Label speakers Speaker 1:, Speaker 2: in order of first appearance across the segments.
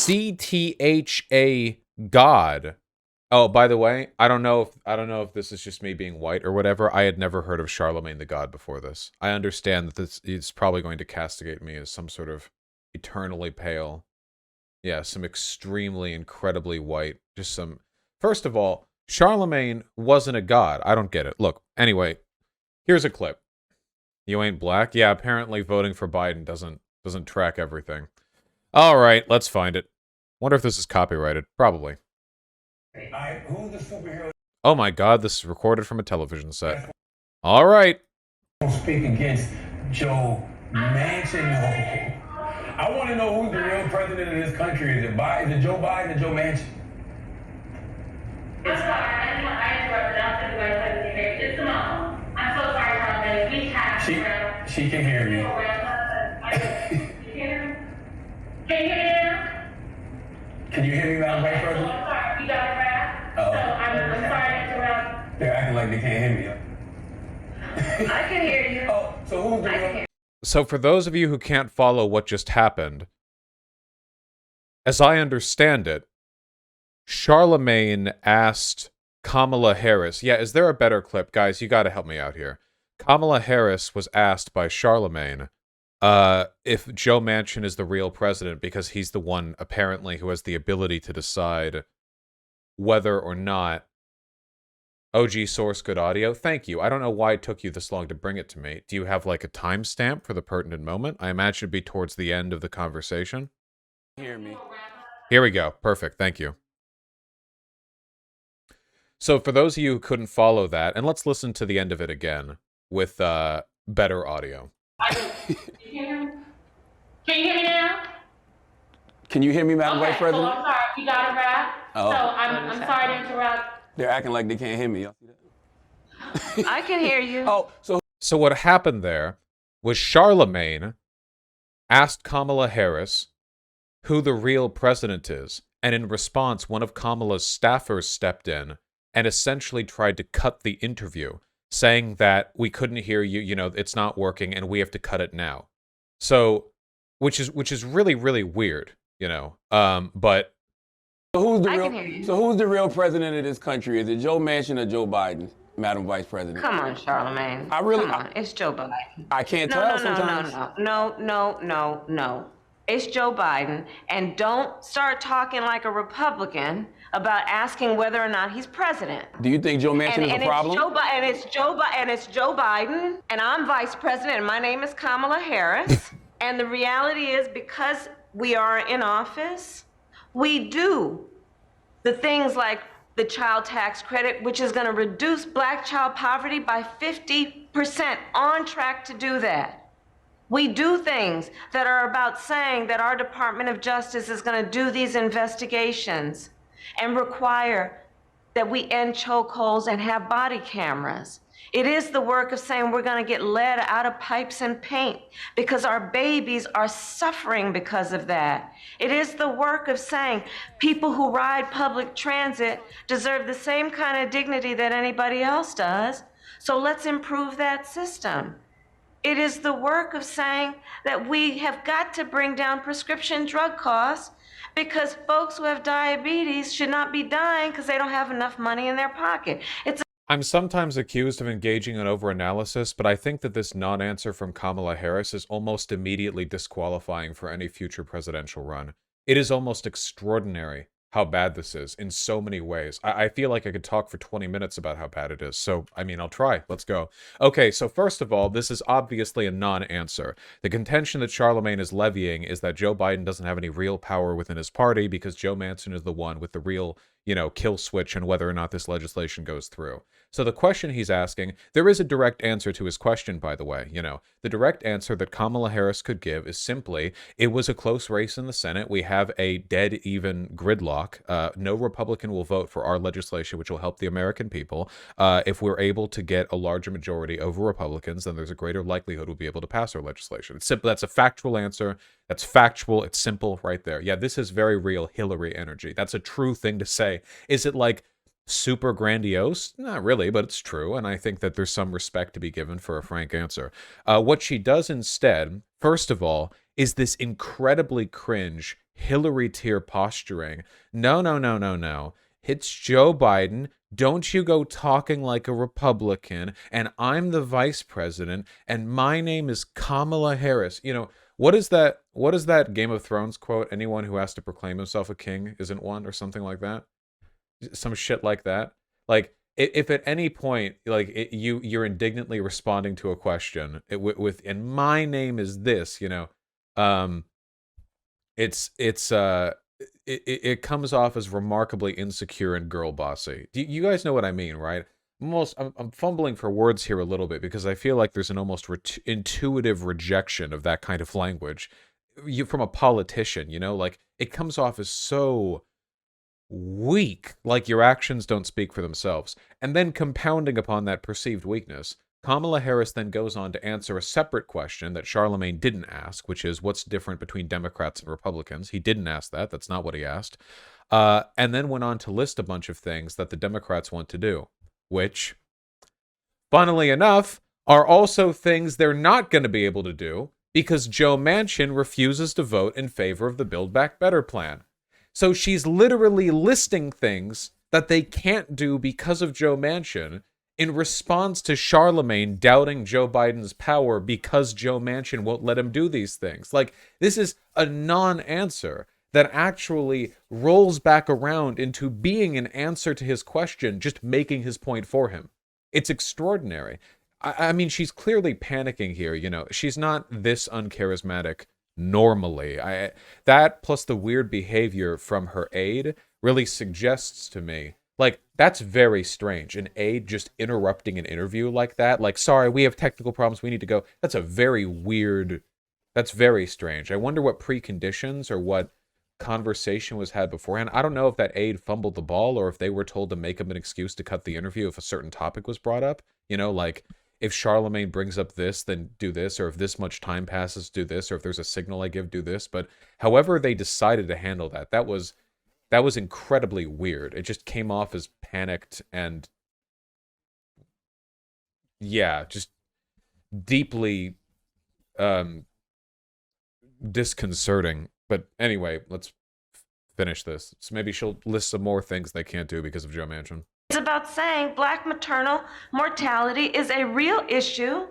Speaker 1: CTHA God. Oh, by the way, I don't know if this is just me being white or whatever. I had never heard of Charlemagne the God before this. I understand that this is probably going to castigate me as some sort of eternally pale. Yeah, some extremely, incredibly white. Just some... First of all, Charlemagne wasn't a god. I don't get it. Look, anyway, here's a clip. You ain't black? Yeah, apparently voting for Biden doesn't track everything. All right, let's find it. Wonder if this is copyrighted. Probably.
Speaker 2: Who's the superhero?
Speaker 1: Oh my god, this is recorded from a television set. All right.
Speaker 2: Speak against Joe Manchin. I want to know who's the real president of this country. Is it Biden? Is it Joe Biden or Joe Manchin?
Speaker 3: I'm sorry, I interrupted. I'll send the vice president here. It's Simone. I'm so sorry, Charlotte. We have
Speaker 2: She can hear me.
Speaker 3: Can you hear me now?
Speaker 2: Can you hear me, Madam Vice
Speaker 3: I'm
Speaker 2: President?
Speaker 3: sorry. You got it right? So I'm sorry to interrupt.
Speaker 2: They're acting like they can't hear me.
Speaker 3: I can hear you.
Speaker 2: Oh, so who's the real...
Speaker 1: So for those of you who can't follow what just happened, as I understand it, Charlemagne asked Kamala Harris... Yeah, is there a better clip? Guys, you gotta help me out here. Kamala Harris was asked by Charlemagne if Joe Manchin is the real president because he's the one, apparently, who has the ability to decide whether or not... OG source good audio. Thank you. I don't know why it took you this long to bring it to me. Do you have like a timestamp for the pertinent moment? I imagine it'd be towards the end of the conversation.
Speaker 2: Hear me.
Speaker 1: Here we go. Perfect. Thank you. So for those of you who couldn't follow that, and let's listen to the end of it again with better audio.
Speaker 3: Can you hear me now?
Speaker 2: Can you hear me, Madam Vice President?
Speaker 3: So I'm sorry. You got it right?
Speaker 2: Oh.
Speaker 3: So I'm sorry to interrupt.
Speaker 2: They're acting like they can't hear me. Y'all see that?
Speaker 3: I can hear you.
Speaker 2: Oh,
Speaker 1: So what happened there was Charlemagne asked Kamala Harris who the real president is, and in response, one of Kamala's staffers stepped in and essentially tried to cut the interview, saying that we couldn't hear you, you know, it's not working, and we have to cut it now. So, which is really, really weird, you know, but...
Speaker 2: So who's the real president of this country? Is it Joe Manchin or Joe Biden, Madam Vice President?
Speaker 4: Come on, Charlemagne.
Speaker 2: Come
Speaker 4: on. It's Joe Biden.
Speaker 2: I can't tell sometimes.
Speaker 4: No. It's Joe Biden. And don't start talking like a Republican about asking whether or not he's president.
Speaker 2: Do you think Joe Manchin is a problem?
Speaker 4: It's Joe Biden, and I'm vice president, and my name is Kamala Harris. And the reality is, because we are in office, we do the things like the child tax credit, which is going to reduce black child poverty by 50%, on track to do that. We do things that are about saying that our Department of Justice is going to do these investigations and require that we end chokeholds and have body cameras. It is the work of saying we're going to get lead out of pipes and paint because our babies are suffering because of that. It is the work of saying people who ride public transit deserve the same kind of dignity that anybody else does. So let's improve that system. It is the work of saying that we have got to bring down prescription drug costs because folks who have diabetes should not be dying because they don't have enough money in their pocket.
Speaker 1: I'm sometimes accused of engaging in overanalysis, but I think that this non-answer from Kamala Harris is almost immediately disqualifying for any future presidential run. It is almost extraordinary how bad this is in so many ways. I feel like I could talk for 20 minutes about how bad it is. So, I mean, I'll try. Let's go. Okay, so first of all, this is obviously a non-answer. The contention that Charlemagne is levying is that Joe Biden doesn't have any real power within his party because Joe Manchin is the one with the real, you know, kill switch on whether or not this legislation goes through. So the question he's asking, there is a direct answer to his question, by the way. You know, the direct answer that Kamala Harris could give is simply, it was a close race in the Senate. We have a dead even gridlock. No Republican will vote for our legislation, which will help the American people. If we're able to get a larger majority over Republicans, then there's a greater likelihood we'll be able to pass our legislation. It's simple. That's a factual answer. That's factual. It's simple right there. Yeah, this is very real Hillary energy. That's a true thing to say. Is it like super grandiose? Not really, but it's true, and I think that there's some respect to be given for a frank answer. What she does instead, first of all, is this incredibly cringe Hillary tier posturing. No, no, no, no, no. It's Joe Biden. Don't you go talking like a Republican, and I'm the vice president, and my name is Kamala Harris. You know, what is that Game of Thrones quote? Anyone who has to proclaim himself a king isn't one, or something like that? Some shit like that. Like, if at any point, like, you're indignantly responding to a question with and my name is this, it comes off as remarkably insecure and girl bossy. You guys know what I mean, right? I'm fumbling for words here a little bit because I feel like there's an almost intuitive rejection of that kind of language from a politician, like it comes off as so weak, like your actions don't speak for themselves. And then compounding upon that perceived weakness, Kamala Harris then goes on to answer a separate question that Charlemagne didn't ask, which is what's different between Democrats and Republicans. He didn't ask that. That's not what he asked. And then went on to list a bunch of things that the Democrats want to do, which, funnily enough, are also things they're not going to be able to do because Joe Manchin refuses to vote in favor of the Build Back Better plan. So she's literally listing things that they can't do because of Joe Manchin in response to Charlemagne doubting Joe Biden's power because Joe Manchin won't let him do these things. Like, this is a non-answer that actually rolls back around into being an answer to his question, just making his point for him. It's extraordinary. I mean, she's clearly panicking here, She's not this uncharismatic normally. That plus the weird behavior from her aide really suggests to me, like, that's very strange. An aide just interrupting an interview like that. Like, sorry, we have technical problems. We need to go. That's very strange. I wonder what preconditions or what conversation was had beforehand. I don't know if that aide fumbled the ball or if they were told to make him an excuse to cut the interview if a certain topic was brought up. Like, if Charlemagne brings up this, then do this, or if this much time passes, do this, or if there's a signal I give, do this. But however they decided to handle that was incredibly weird. It just came off as panicked and, yeah, just deeply disconcerting. But anyway, let's finish this. So maybe she'll list some more things they can't do because of Joe Manchin.
Speaker 4: It's about saying Black maternal mortality is a real issue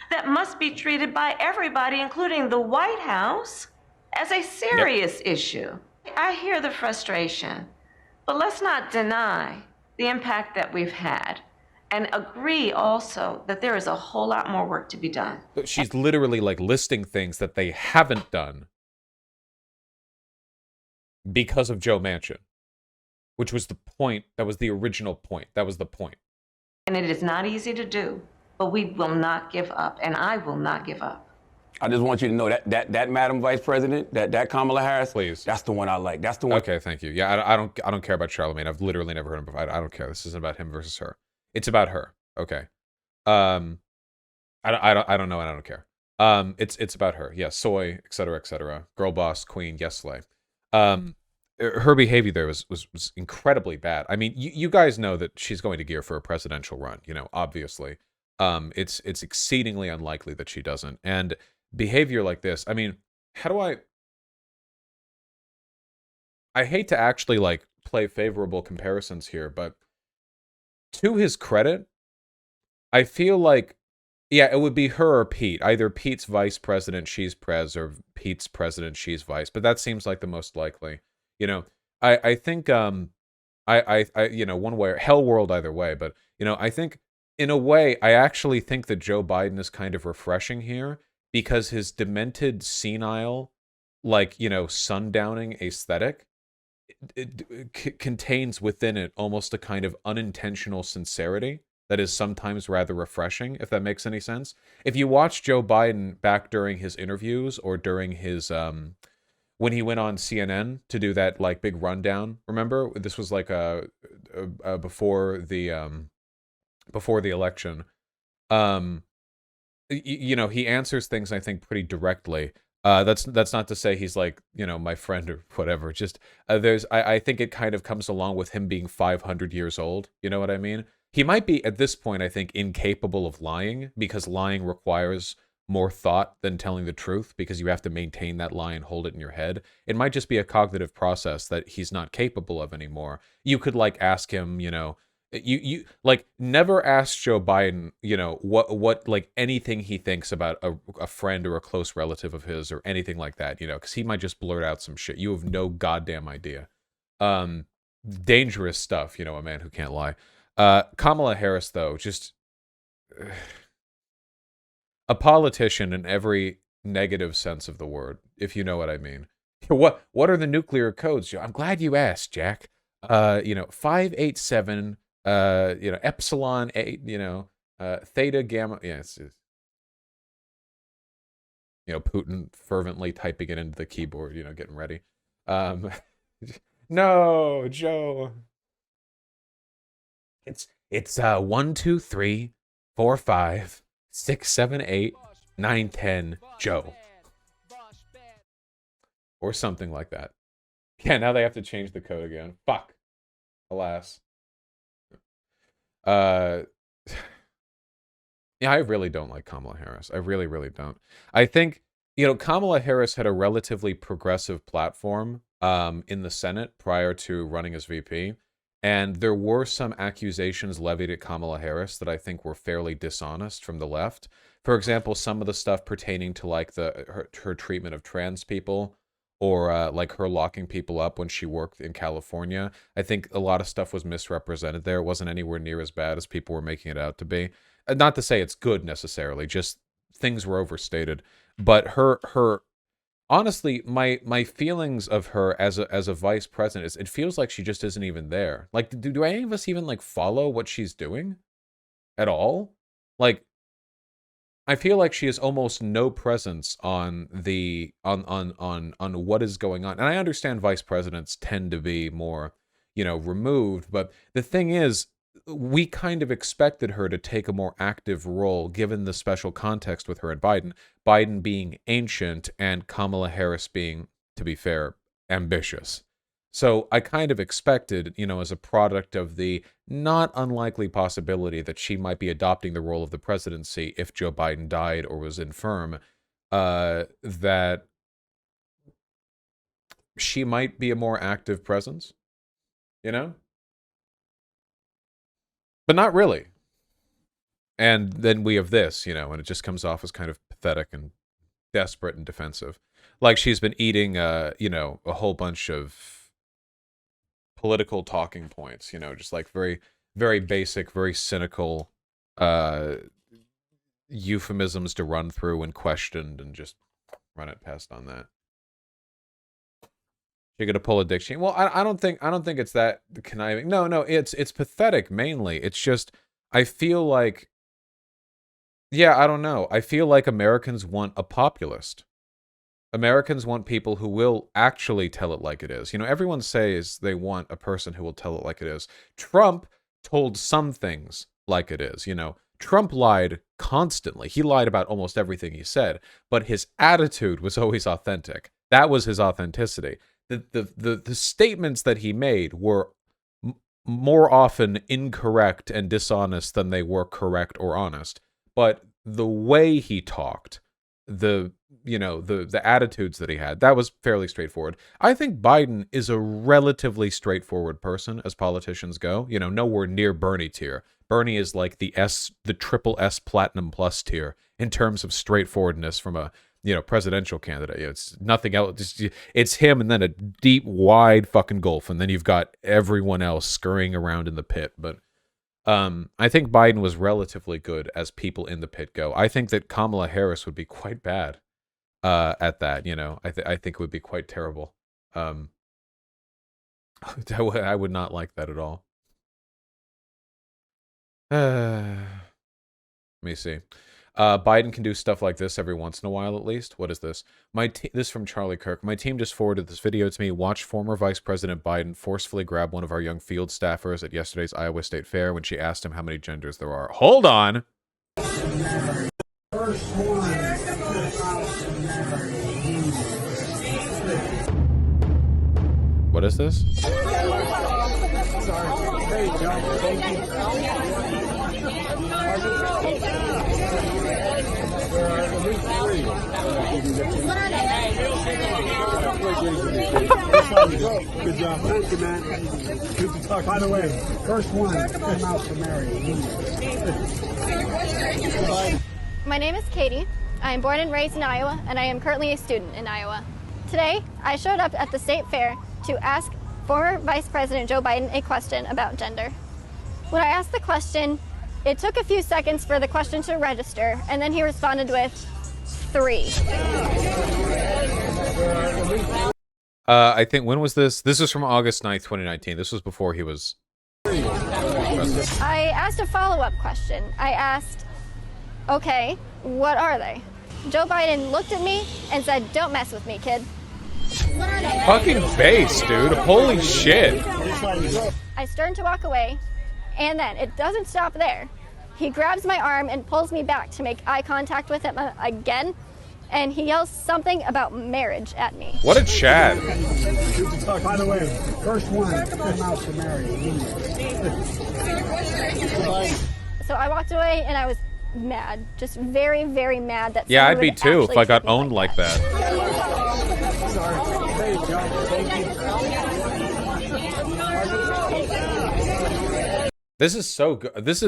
Speaker 4: that must be treated by everybody, including the White House, as a serious issue. I hear the frustration, but let's not deny the impact that we've had and agree also that there is a whole lot more work to be done.
Speaker 1: She's literally like listing things that they haven't done because of Joe Manchin, which was the point. That was the original point. That was the point.
Speaker 4: And it is not easy to do, but we will not give up, and I will not give up.
Speaker 2: I just want you to know that Madam Vice President, that Kamala Harris,
Speaker 1: please,
Speaker 2: that's the one I like. That's the one.
Speaker 1: Okay, thank you. Yeah, I don't care about Charlemagne. I've literally never heard him before. I don't care. This isn't about him versus her. It's about her. Okay. I don't know, and I don't care. It's about her. Yeah, soy, etc. Girl boss, queen, yes, slay. Her behavior there was incredibly bad. I mean, you guys know that she's going to gear for a presidential run. Obviously. It's exceedingly unlikely that she doesn't. And behavior like this, I mean, how do I hate to actually like play favorable comparisons here, but to his credit, I feel like, yeah, it would be her or Pete. Either Pete's vice president, she's pres, or Pete's president, she's vice. But that seems like the most likely. I think one way, hell world either way. But I think in a way, I actually think that Joe Biden is kind of refreshing here because his demented, senile, like, sundowning aesthetic it contains within it almost a kind of unintentional sincerity that is sometimes rather refreshing, if that makes any sense. If you watch Joe Biden back during his interviews or during his when he went on CNN to do that like big rundown, remember? This was like before the election. He answers things, I think, pretty directly. That's not to say he's like, my friend or whatever. Just I think it kind of comes along with him being 500 years old. You know what I mean? He might be at this point, I think, incapable of lying because lying requires more thought than telling the truth because you have to maintain that lie and hold it in your head. It might just be a cognitive process that he's not capable of anymore. You could like ask him, you know, you like never ask Joe Biden, you know, what like anything he thinks about a friend or a close relative of his or anything like that, you know, because he might just blurt out some shit. You have no goddamn idea. Dangerous stuff, you know, a man who can't lie. Kamala Harris, though, just a politician in every negative sense of the word, if you know what I mean. What are the nuclear codes? I'm glad you asked, Jack. You know, 587, you know, epsilon 8, you know, theta gamma. Yeah, it's you know, Putin fervently typing it into the keyboard, you know, getting ready. No, Joe. It's 1, 2, 3, 4, 5, 6, 7, 8, 9, 10, Joe. Or something like that. Yeah, now they have to change the code again. Fuck. Alas. Yeah, I really don't like Kamala Harris. I really, really don't. I think, you know, Kamala Harris had a relatively progressive platform in the Senate prior to running as VP. And there were some accusations levied at Kamala Harris that I think were fairly dishonest from the left. For example, some of the stuff pertaining to like her treatment of trans people, or like her locking people up when she worked in California. I think a lot of stuff was misrepresented there. It wasn't anywhere near as bad as people were making it out to be. Not to say it's good necessarily, just things were overstated. But her honestly, my feelings of her as a vice president is it feels like she just isn't even there. Like, do any of us even like follow what she's doing at all? Like, I feel like she has almost no presence on the on what is going on. And I understand vice presidents tend to be more, you know, removed, but the thing is, we kind of expected her to take a more active role given the special context with her and Biden. Biden being ancient and Kamala Harris being, to be fair, ambitious. So I kind of expected, you know, as a product of the not unlikely possibility that she might be adopting the role of the presidency if Joe Biden died or was infirm, that she might be a more active presence, you know? But not really. And then we have this, you know, and it just comes off as kind of pathetic and desperate and defensive. Like she's been eating, you know, a whole bunch of political talking points, you know, just like very, very basic, very cynical euphemisms to run through and questioned and just run it past on that. You're gonna pull a diction. Well, I don't think it's that conniving. No, it's pathetic mainly. It's just I feel like, yeah, I don't know. I feel like Americans want a populist. Americans want people who will actually tell it like it is. You know, everyone says they want a person who will tell it like it is. Trump told some things like it is. You know, Trump lied constantly. He lied about almost everything he said, but his attitude was always authentic. That was his authenticity. The statements that he made were more often incorrect and dishonest than they were correct or honest. But the way he talked, the attitudes that he had, that was fairly straightforward. I think Biden is a relatively straightforward person as politicians go. You know, nowhere near Bernie tier. Bernie is like the triple S Platinum Plus tier in terms of straightforwardness from a, you know, presidential candidate. It's nothing else. It's him and then a deep, wide fucking gulf. And then you've got everyone else scurrying around in the pit. But I think Biden was relatively good as people in the pit go. I think that Kamala Harris would be quite bad at that. You know, I think it would be quite terrible. I would not like that at all. Let me see. Biden can do stuff like this every once in a while, at least. What is this? This from Charlie Kirk. My team just forwarded this video to me. Watch former Vice President Biden forcefully grab one of our young field staffers at yesterday's Iowa State Fair when she asked him how many genders there are. Hold on! What is this? There you go. Thank you.
Speaker 5: Good job. Thank you, man. Good to talk. By the way, first one came out to marry.
Speaker 6: My name is Katie. I am born and raised in Iowa, and I am currently a student in Iowa. Today, I showed up at the state fair to ask former Vice President Joe Biden a question about gender. When I asked the question, it took a few seconds for the question to register, and then he responded with 3.
Speaker 1: I think, when was this? This was from August 9th, 2019. This was before he was president.
Speaker 6: I asked a follow-up question. I asked, okay, what are they? Joe Biden looked at me and said, don't mess with me, kid.
Speaker 1: Fucking base, dude. Holy shit.
Speaker 6: I turned to walk away, and then it doesn't stop there. He grabs my arm and pulls me back to make eye contact with him again, and he yells something about marriage at me.
Speaker 1: What a Chad.
Speaker 5: By the way, first one came out to marry.
Speaker 6: So I walked away, and I was mad, just very, very mad that.
Speaker 1: Yeah, I'd
Speaker 6: someone
Speaker 1: be
Speaker 6: would
Speaker 1: too if
Speaker 6: actually
Speaker 1: I got
Speaker 6: treat me
Speaker 1: owned like that.
Speaker 5: There you go. Thank you.
Speaker 1: This is so good. This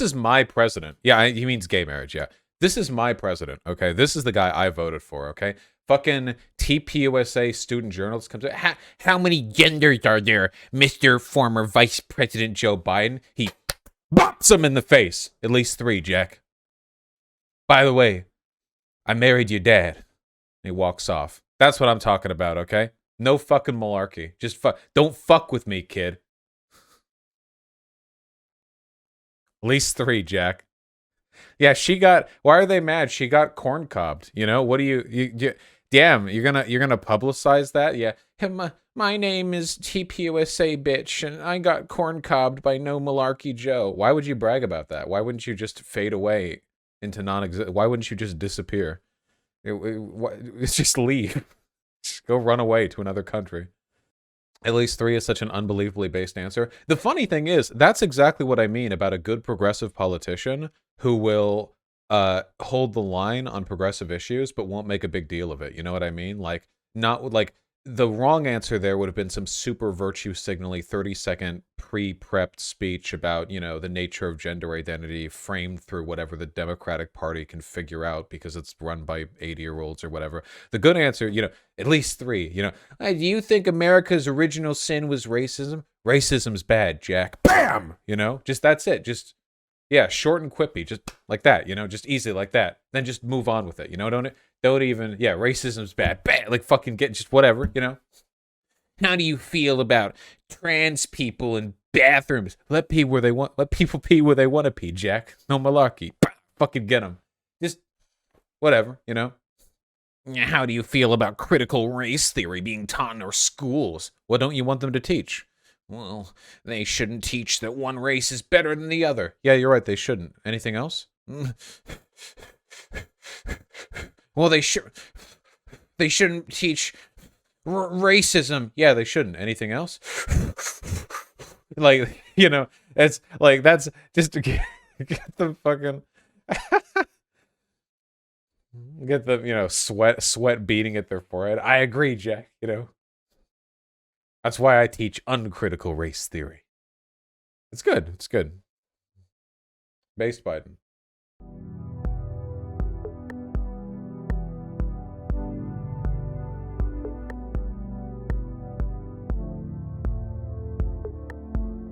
Speaker 1: is my president. Yeah, he means gay marriage, yeah. This is my president, okay? This is the guy I voted for, okay? Fucking TPUSA student journalist comes out. How many genders are there, Mr. Former Vice President Joe Biden? He bops him in the face. At least 3, Jack. By the way, I married your dad. And he walks off. That's what I'm talking about, okay? No fucking malarkey. Just don't fuck with me, kid. At least 3, Jack. Yeah, she got. Why are they mad? She got corn cobbed. You know what do you damn, you're gonna publicize that? Yeah. My name is TPUSA bitch, and I got corn cobbed by No Malarkey Joe. Why would you brag about that? Why wouldn't you just fade away into non-exist? Why wouldn't you just disappear? It's just leave. Just go run away to another country. At least 3 is such an unbelievably based answer. The funny thing is, that's exactly what I mean about a good progressive politician who will hold the line on progressive issues, but won't make a big deal of it. You know what I mean? Like, not like the wrong answer there would have been some super virtue signally 30-second pre-prepped speech about, you know, the nature of gender identity framed through whatever the Democratic Party can figure out because it's run by 80-year-olds or whatever. The good answer, you know, at least 3, you know, do you think America's original sin was racism? Racism's bad, Jack. Bam! You know, just that's it. Just, yeah, short and quippy, just like that, you know, just easy like that. Then just move on with it, you know, don't even, yeah, racism's bad. Bam! Like fucking get just whatever, you know. How do you feel about trans people in bathrooms? Let people pee where they want to pee, Jack. No malarkey. Fucking get them. Just whatever, you know. How do you feel about critical race theory being taught in our schools? What don't you want them to teach? Well, they shouldn't teach that one race is better than the other. Yeah, you're right, they shouldn't. Anything else? Well, they shouldn't teach racism. Yeah, they shouldn't. Anything else? Like, you know, it's like, that's just to get the fucking get the, you know, sweat beating at their forehead. I agree, Jack, you know. That's why I teach uncritical race theory. It's good. It's good. Based Biden.